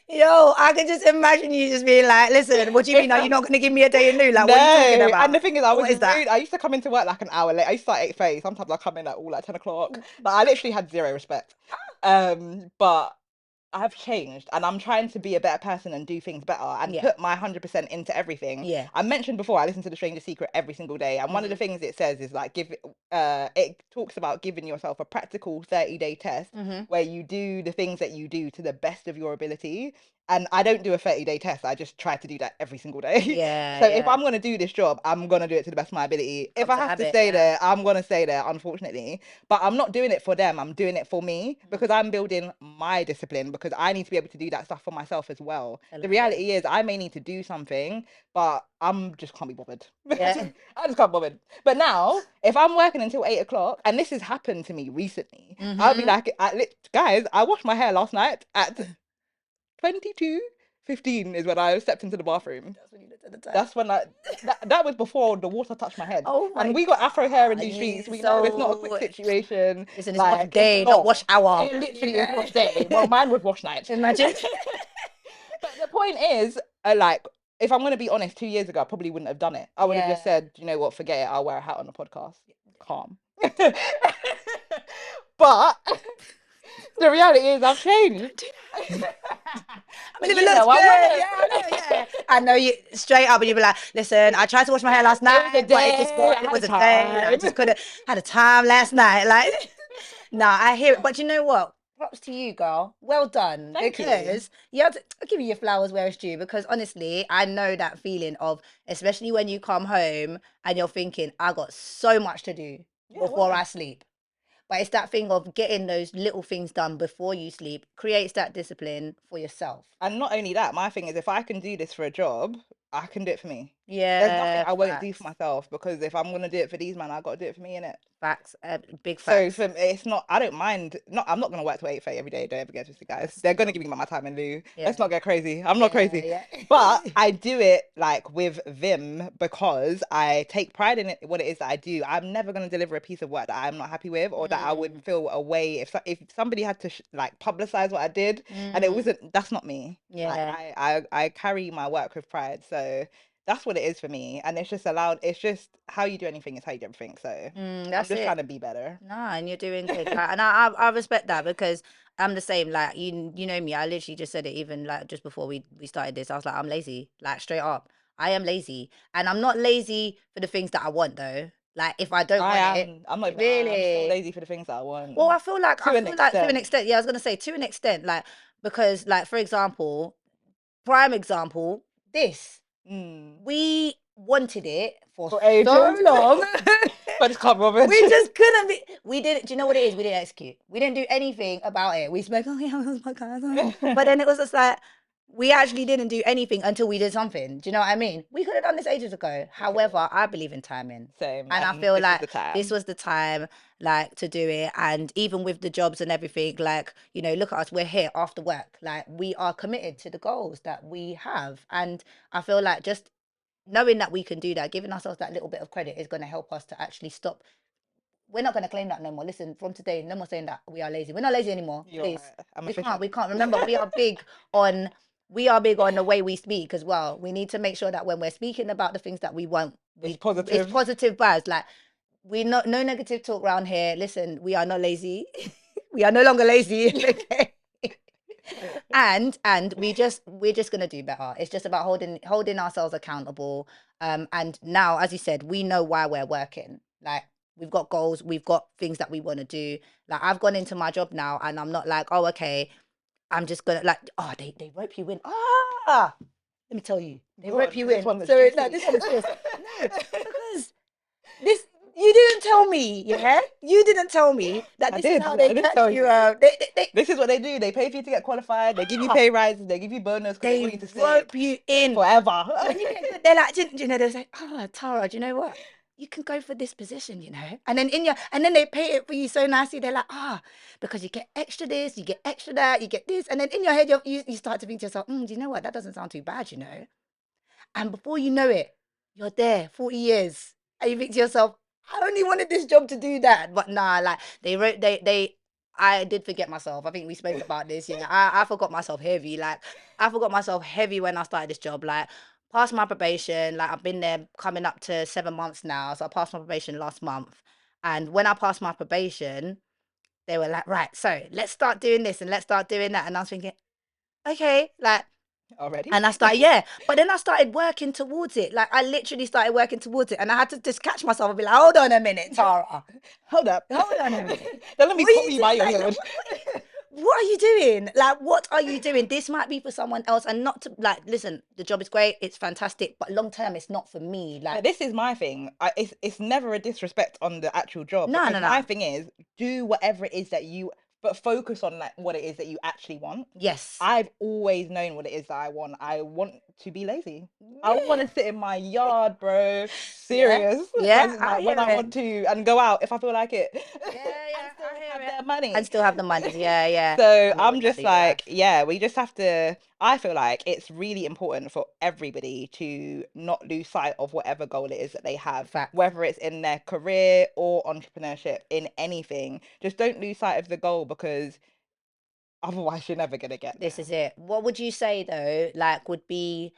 Yo, I can just imagine you just being like, listen, what do you mean? If Are you not going to give me a day in lieu? Like, No, what are you talking and about? the thing is, I was What is that? rude. I used to come into work like an hour late. I used to start 8:30. Sometimes I come in at all like 10 o'clock. Like I literally had zero respect. But I've changed and I'm trying to be a better person and do things better and Yeah. put my 100% into everything. Yeah. I mentioned before I listen to The Stranger Secret every single day, and one of the Mm-hmm. things it says is like it talks about giving yourself a practical 30-day test Mm-hmm. where you do the things that you do to the best of your ability. And I don't do a 30-day test. I just try to do that every single day. Yeah. So if Yeah. I'm gonna do this job, I'm gonna do it to the best of my ability. If Comes I a have to habit. stay Yeah. there, I'm gonna stay there, unfortunately. But I'm not doing it for them. I'm doing it for me because Mm-hmm. I'm building my discipline because I need to be able to do that stuff for myself as well. I The love it. reality is I may need to do something, but I'm just can't be bothered. Yeah. I just can't be bothered. But now, if I'm working until 8 o'clock, and this has happened to me recently, I'll be Mm-hmm. like, guys, I washed my hair last night at 22:15 is when I stepped into the bathroom. That's when you looked at the time. That's when that was before the water touched my head. Oh And my we got afro hair in God. these streets. You We know it's not a quick so situation. listen, it's wash Like it's day, not wash long. hour. It literally is Yeah. wash day. Well, mine was wash night. Imagine. But the point is, like, if I'm gonna be honest, 2 years ago, I probably wouldn't have done it. I would have Yeah. just said, you know what, forget it. I'll wear a hat on the podcast. Calm. But the reality is, I've changed. I But mean, if it you looks know, I good, yeah, I wouldn't. know, yeah. I know you straight up, and you'd be like, "Listen, I tried to wash my hair last It was a night, but it just day. got, I it had a was a day. Like, I time. just couldn't had a time last night." Like, no, I hear it, but you know what? Props to you, girl. Well done, Thank you. because you have to I'll give you your flowers where it's due. Because honestly, I know that feeling of, especially when you come home and you're thinking, "I got so much to do Yeah, before word. I sleep." But it's that thing of getting those little things done before you sleep creates that discipline for yourself. And not only that, my thing is if I can do this for a job, I can do it for me. There's nothing Yeah, I won't do for facts. myself because if I'm gonna do it for these man, I gotta do it for me, innit? Facts, big So facts. for me, it's not. I don't mind. Not. I'm not gonna work till 8:30 every day. Don't ever get twisted, guys. That's They're gonna not give me me. my time in lieu. Let's Yeah, not get crazy. I'm not yeah, crazy, yeah. but I do it like with vim because I take pride in it. What it is that I do. I'm never gonna deliver a piece of work that I'm not happy with or that I would Mm, feel away if somebody had to like publicize what I did and it mm, wasn't. That's not me. Like yeah, I carry my work with pride. So that's what it is for me, and it's just allowed. It's just how you do anything is how you do everything. So. I'm that's just trying it. to be better. No, and you're doing good. Like, and I respect that because I'm the same. Like you know me. I literally just said it even like just before we started this. I was like, I'm lazy. Like straight up, I am lazy, and I'm not lazy for the things that I want though. Like if I don't I want it, am. I'm not even gonna lie. I'm so really. lazy for the things that I want. Well, I To an feel like to an extent. extent. Yeah, I was gonna say to an extent. Like because like for example, prime example, this Mm. we wanted it for For so ages. long. But it's can't Robin. We just couldn't be. We didn't. Do you know what it is? We didn't execute. We didn't do anything about it. We spoke. Oh yeah, it was my cousin. But then it was just like we actually didn't do anything until we did something. Do you know what I mean? We could have done this ages ago. We could have. However, I believe in timing, Same. and I And feel this was like the this time. was the time, like to do it. And even with the jobs and everything, like look at us. We're here after work. Like we are committed to the goals that we have, and I feel like just knowing that we can do that, giving ourselves that little bit of credit is going to help us to actually stop. We're not going to claim that no more. Listen, from today, no more saying that we are lazy. We're not lazy anymore. You're Please, right. I'm we can't. efficient. We can't. Remember, on we are big on the way we speak as well. We need to make sure that when we're speaking about the things that we want, It's it's positive. positive vibes. Like we no negative talk around here. Listen, we are not lazy. We are no longer lazy. Okay. And we're just gonna do better. It's just about holding ourselves accountable. And now, as you said, we know why we're working. Like we've got goals, we've got things that we want to do. Like I've gone into my job now, and I'm not like, oh, okay, I'm just gonna like, oh, they rope you in. Ah, let me tell you, they Go rope on, you this in. one was So no, juicy. this one is just no, because this you didn't tell me, yeah, you didn't tell me that I this is did. how they I did catch tell you. you. They This is what they do. They pay for you to get qualified. They give you ah, pay rises. They give you bonus because they they want you to stay rope you in. forever. When you get good, they're like, you know, they're like, oh, Tara, do you know what? You can go for this position, you know. And then they pay it for you so nicely. They're like, because you get extra this, you get extra that, you get this, and then in your head, you start to think to yourself, do you know what? That doesn't sound too bad, you know. And before you know it, you're there 40 years. And you think to yourself, I only wanted this job to do that. But nah, like I did forget myself. I think we spoke about this. Yeah, I forgot myself heavy. Like I forgot myself heavy when I started this job. Like past my probation, like I've been there coming up to 7 months now. So I passed my probation last month. And when I passed my probation, they were like, right, so let's start doing this and let's start doing that. And I was thinking, okay, like Already? and I started, yeah. But then I started working towards it. Like I literally started working towards it. And I had to just catch myself and be like, hold on a minute, Tara. Hold up. Hold on a minute. Don't let me What are pull you you doing? by your Like, hood. what are you doing? Like, what are you doing? This might be for someone else. And not to like, listen, the job is great, it's fantastic, but long term it's not for me. Yeah, Like, this is my thing. It's never a disrespect on the actual job no, because no, my no. thing is do whatever it is that you, but focus on like what it is that you actually want. Yes. I've always known what it is that I want. I want to be lazy. I want Yeah. to sit in my yard, bro. Yeah. Serious. Yeah. I Like when hear I it. want to and go out if I feel like it Yeah, and yeah. still I hear have it. their And money. still have the money. Yeah, yeah. So I know I'm just exactly your life. like, yeah, we just have to. I feel like it's really important for everybody to not lose sight of whatever goal it is that they have, Facts. whether it's in their career or entrepreneurship, in anything. Just don't lose sight of the goal because otherwise you're never gonna get This there. is it. What would you say though, like would be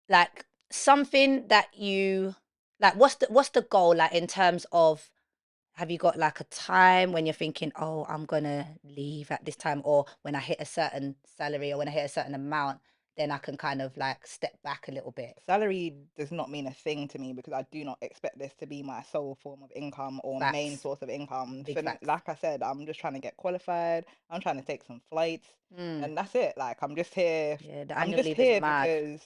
like something that you like what's the goal like in terms of have you got like a time when you're thinking, oh, I'm gonna leave at this time, or when I hit a certain salary or when I hit a certain amount, then I can kind of like step back a little bit. Salary does not mean a thing to me because I do not expect this to be my sole form of income or main Facts. source of income. Big So, facts. like I said, I'm just trying to get qualified. I'm trying to take some flights, Mm. and that's it. Like I'm just here. Yeah, the I'm annual just leave is here mad. because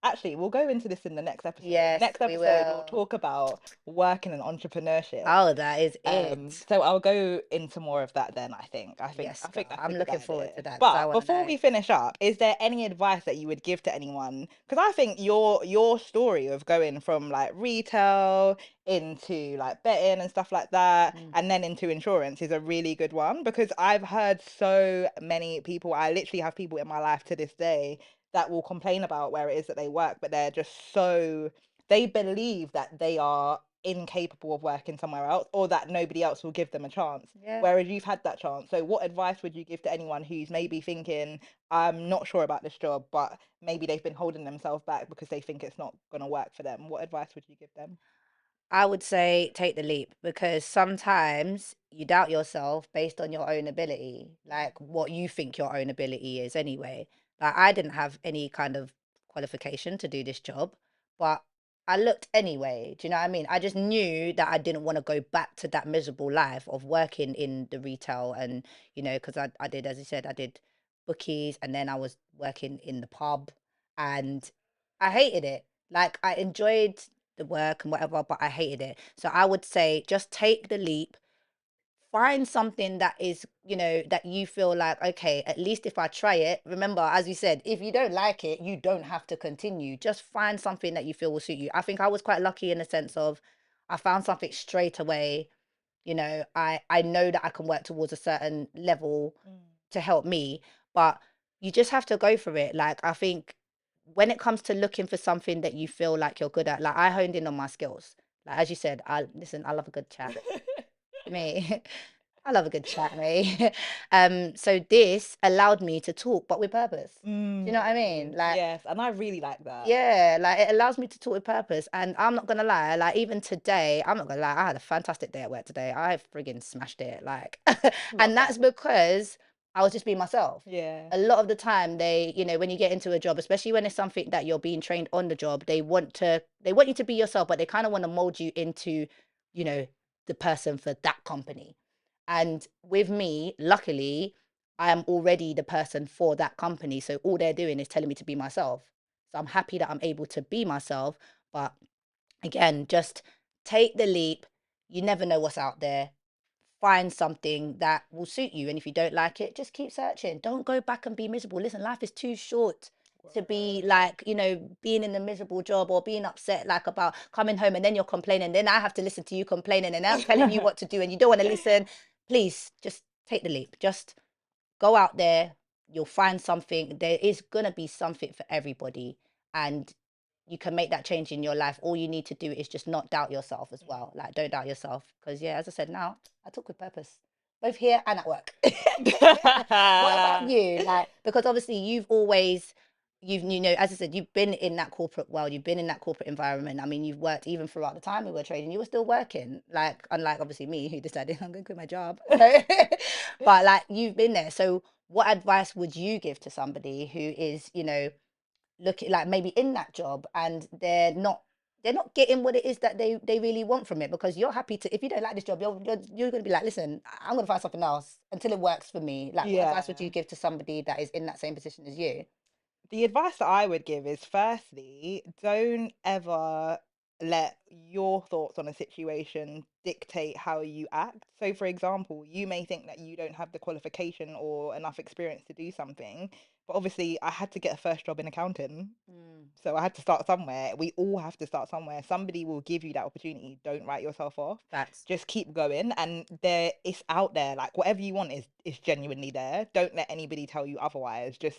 actually, we'll go into this in the next episode. Yes, Next we episode, we'll will. talk about working and entrepreneurship. Oh, that is it. So I'll go into more of that then, I think. Yes, I think girl. that's a I'm good looking forward to idea. that because I But want to before know. we finish up, is there any advice that you would give to anyone? Because I think your story of going from like retail into like betting and stuff like that Mm. and then into insurance is a really good one because I've heard so many people, I literally have people in my life to this day that will complain about where it is that they work, but they're just so they believe that they are incapable of working somewhere else or that nobody else will give them a chance. Yeah. Whereas you've had that chance. So, what advice would you give to anyone who's maybe thinking, I'm not sure about this job, but maybe they've been holding themselves back because they think it's not going to work for them? What advice would you give them? I would say take the leap because sometimes you doubt yourself based on your own ability, like what you think your own ability is anyway. Like I didn't have any kind of qualification to do this job, but I looked anyway. Do you know what I mean? I just knew that I didn't want to go back to that miserable life of working in the retail and, because I did, as you said, I did bookies and then I was working in the pub and I hated it. Like I enjoyed the work and whatever, but I hated it. So I would say just take the leap, find something that is, that you feel like, okay, at least if I try it, remember, as you said, if you don't like it, you don't have to continue. Just find something that you feel will suit you. I think I was quite lucky in the sense of I found something straight away. I know that I can work towards a certain level Mm. to help me, but you just have to go for it. Like I think when it comes to looking for something that you feel like you're good at, like I honed in on my skills. Like as you said, I love a good chat. Me. I love a good chat, mate. So this allowed me to talk, but with purpose. Do you know what I mean? Like, Yes, and I really like that. yeah, like it allows me to talk with purpose. And I'm not gonna lie, like even today, I'm not gonna lie, I had a fantastic day at work today. I friggin' smashed it. Like, Love and that. that's because I was just being myself. Yeah. A lot of the time they, when you get into a job, especially when it's something that you're being trained on the job, they want you to be yourself, but they kind of want to mold you into, you know, the person for that company. And with me, luckily, I am already the person for that company. So all they're doing is telling me to be myself. So I'm happy that I'm able to be myself. But again, just take the leap. You never know what's out there. Find something that will suit you. And if you don't like it, just keep searching. Don't go back and be miserable. Listen, life is too short to be Word. like, being in a miserable job or being upset like about coming home and then you're complaining. Then I have to listen to you complaining and I'm telling you what to do and you don't want to listen. Please just take the leap. Just go out there. You'll find something. There is going to be something for everybody. And you can make that change in your life. All you need to do is just not doubt yourself as well. Like, don't doubt yourself. Because, yeah, as I said, now I talk with purpose, both here and at work. What about you? Like, because obviously as I said, you've been in that corporate world, you've been in that corporate environment. I mean, you've worked even throughout the time we were trading, you were still working. Like, unlike obviously me, who decided I'm going to quit my job. So, but like, you've been there. So, what advice would you give to somebody who is, looking like maybe in that job and they're not getting what it is that they really want from it because you're happy to if you don't like this job you're going to be like listen I'm going to find something else until it works for me like what advice would Yeah. you give to somebody that is in that same position as you. The advice that I would give is firstly, don't ever let your thoughts on a situation dictate how you act. So, for example, you may think that you don't have the qualification or enough experience to do something, but obviously, I had to get a first job in accounting. Mm, So I had to start somewhere. We all have to start somewhere. Somebody will give you that opportunity. Don't write yourself off. facts. Just keep going. And it's out there. Like whatever you want is genuinely there. Don't let anybody tell you otherwise. Just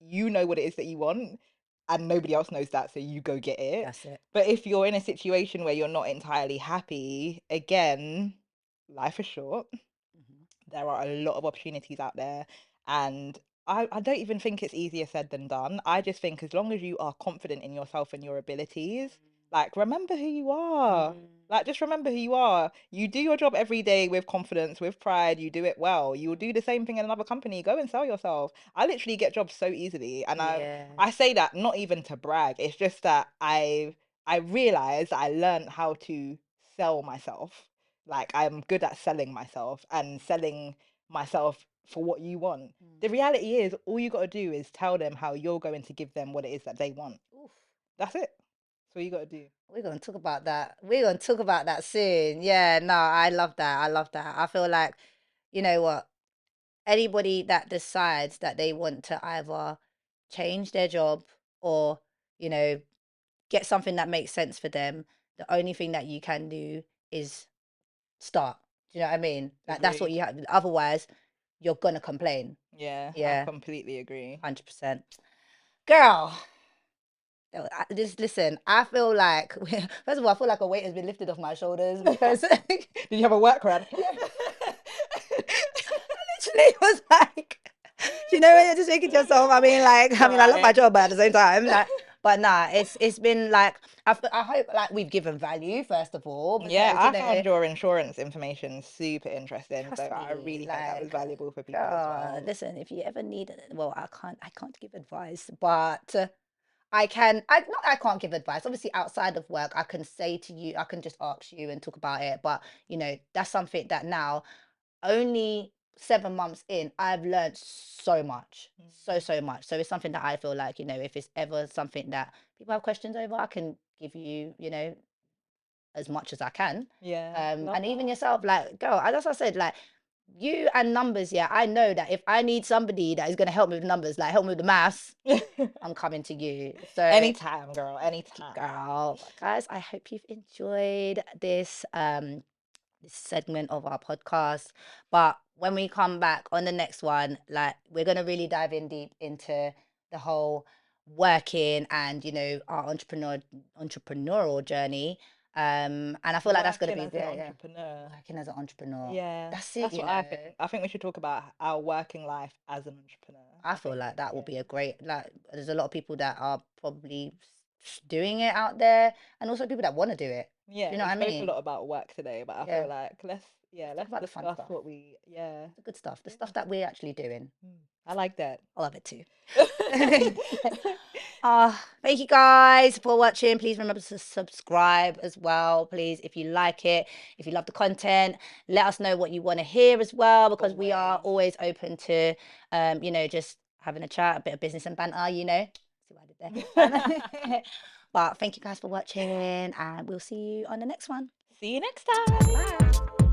you know what it is that you want, and nobody else knows that, so you go get it. That's it. But if you're in a situation where you're not entirely happy, again, life is short. Hmm. There are a lot of opportunities out there, and I don't even think it's easier said than done. I just think as long as you are confident in yourself and your abilities, like remember who you are. Mm, Like just remember who you are. You do your job every day with confidence, with pride, you do it well. You'll do the same thing in another company. Go and sell yourself. I literally get jobs so easily, and yeah, I say that not even to brag. It's just that I realized I learned how to sell myself. Like I'm good at selling myself and selling myself for what you want. The mm. reality is, all you got to do is tell them how you're going to give them what it is that they want. Oof. That's it. That's all you got to do. We're gonna talk about that. We're gonna talk about that soon. Yeah, no, I love that. I love that. I feel like, you know what? Anybody that decides that they want to either change their job or, you know, get something that makes sense for them, the only thing that you can do is start. Do you know what I mean? Like that's what Agreed. you have. Otherwise, you're gonna complain. Yeah, I Yeah, completely agree. 100%. Girl, just listen. I feel like first of all, I feel like a weight has been lifted off my shoulders because Did you have a work run? yeah, literally was like, when you're just making yourself. I love my Crying. job, but at the same time, like, but nah, it's been like I hope like we've given value first of all Yeah, because I found your insurance information super interesting, so trust I me, really hope that was like, valuable for people as girl, well. listen, if you ever need it, well, I can't give advice, but I can't give advice. Obviously, outside of work, I can say to you, I can just ask you and talk about it. But that's something that now, only 7 months in, I've learned so much, so much. So it's something that I feel like, if it's ever something that people have questions over, I can give you, as much as I can. Yeah, love And even that. yourself, like, girl, as I said, like, you and numbers, yeah, I know that if I need somebody that is going to help me with numbers, like help me with the maths, I'm coming to you. So, Anytime, girl, anytime. girl, guys, I hope you've enjoyed this segment of our podcast. But when we come back on the next one, like we're gonna really dive in deep into the whole working and our entrepreneurial journey. And I feel like that's gonna Working be as an yeah, yeah. entrepreneur. Working as an entrepreneur. Yeah, That's it, that's you what know. I think. I think we should talk about our working life as an entrepreneur. I I feel think, like that will yeah. be a great like there's a lot of people that are probably doing it out there and also people that want to do it. Do Yeah, you know we what I spoke a mean? lot about work today, but I Yeah. feel like Let's talk let's about the fun discuss stuff. what we, yeah. The good stuff. The Yeah. stuff that we're actually doing. I like that. I love it too. Thank you guys for watching. Please remember to subscribe as well, please, if you like it. If you love the content, let us know what you want to hear as well, because we are Always. always open to, just having a chat, a bit of business and banter, you know. See what I did there. But thank you guys for watching, and we'll see you on the next one. See you next time. Bye.